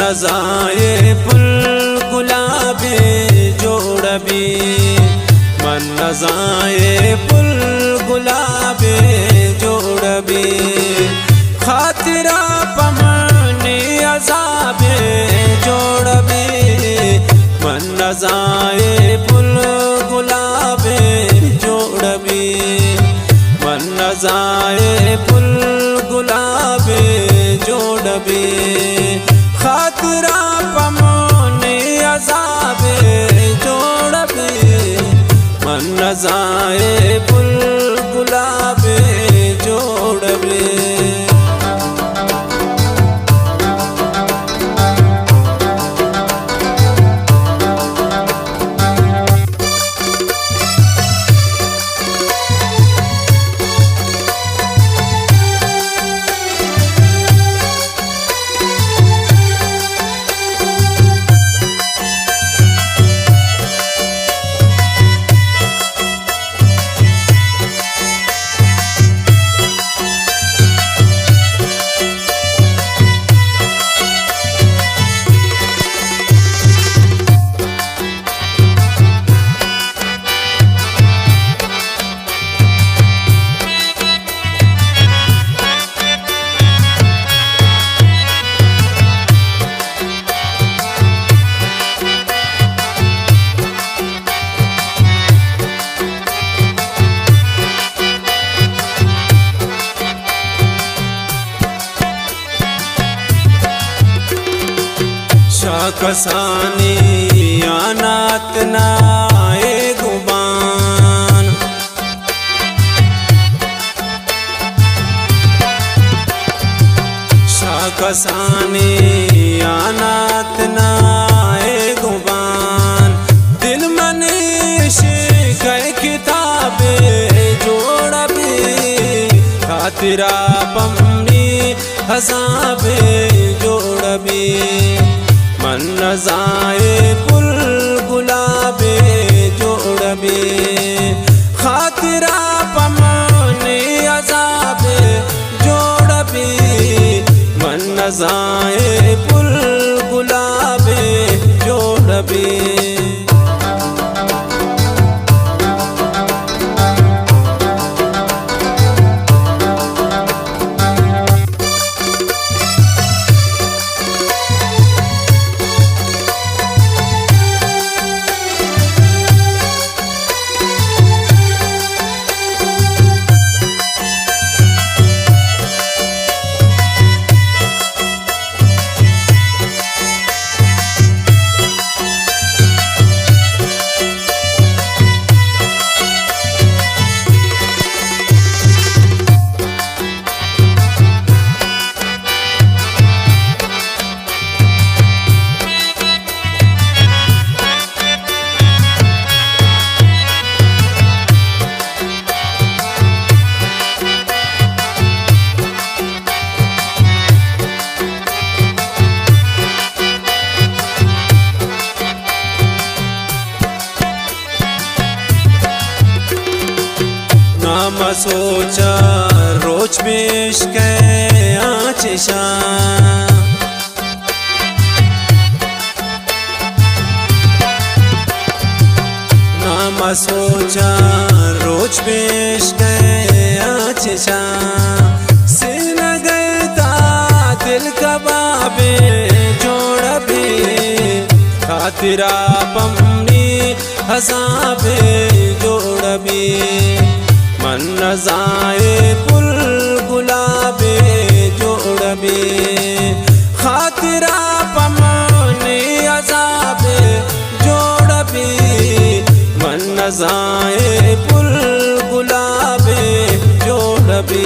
नज़ाए पुल गुलाबे जोड़बी मन नज़ाए पुल गुलाबे जोड़बी खातिरा पमनी अज़ाबे जोड़बी मन नज़ाए पुल गुलाबे जोड़बी मन नज़ाए पुल गुलाबे जोड़बी खातिरा पमनी अज़ाबे जोड़बी मन नज़ाए पुल गुलाबे जोड़बी। कसानी अनाथ नाए गुबान शाकसानी अनाथ नाए गुबान दिल मनीष गए किताबे जोड़बी खातिरा पमनी हज़ाबे जोड़बी मन नज़ाए पुल गुलाबे जोड़बी खातिरा पमनी अज़ाबे जोड़बी मन नज़ाए पुल गुलाबे जोड़बी। नाम सोचा रोज पेश के आचिशा नाम सोचा रोज पेश के आचिशा सिन गए दिल कबाबे जोड़बी खातिरा पमनी हज़ाबे जोड़बी मन नज़ाए पुल गुलाबे जोड़बी खातिरा पमनी अज़ाबे जोड़बी मन नज़ाए पुल गुलाबे जोड़बी।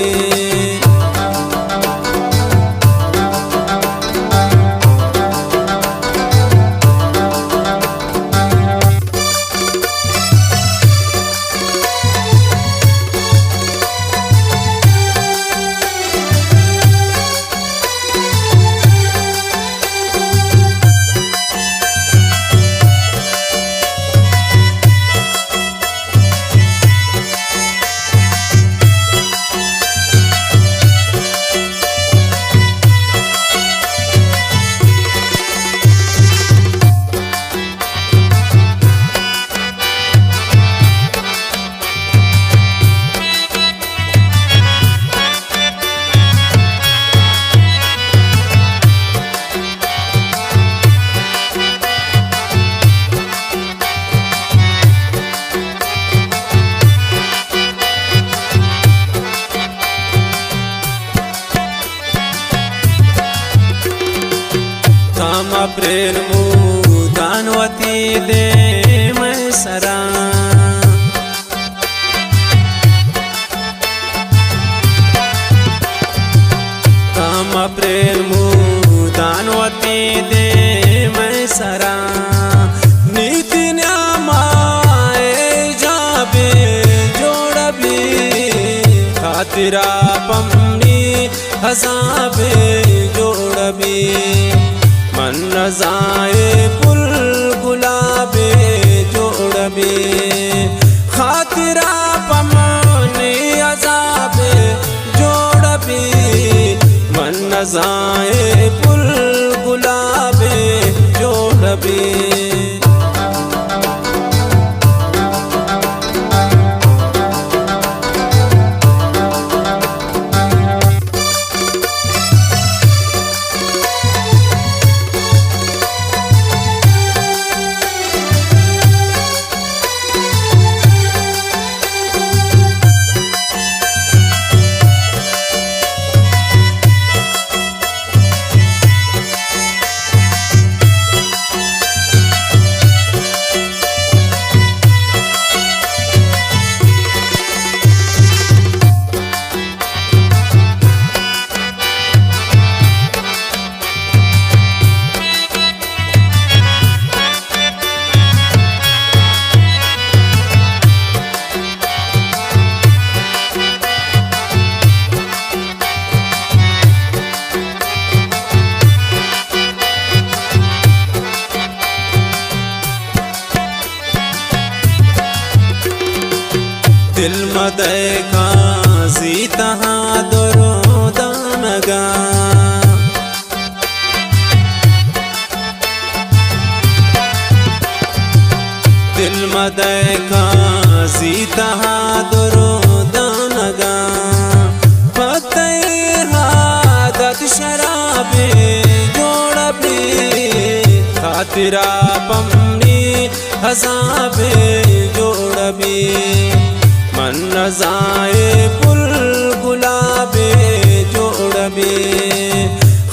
प्रेम दानवती दे मैं सरा काम प्रेम दानवती दे मैं सरा नीति न्यामाए जाबे जोड़बी खातिरा पमनी हसाबे जोड़बी मन जाए पुल गुलाबे जोड़बी खातिरा पमनी हसाबे जोड़बी मन जाए पुल गुलाबे जोड़बी दिल मदय का सीता दरोदानगा दिल मदय का सीता दरोदानगा फतेह हादत शराबे जोड़बी खातिरा पमनी हसाबे जोड़बी मन जाए पुल गुलाबे जोड़बी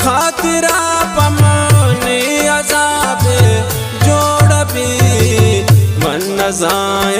खातिरा पमनी हसाबे जोड़बी मन जाए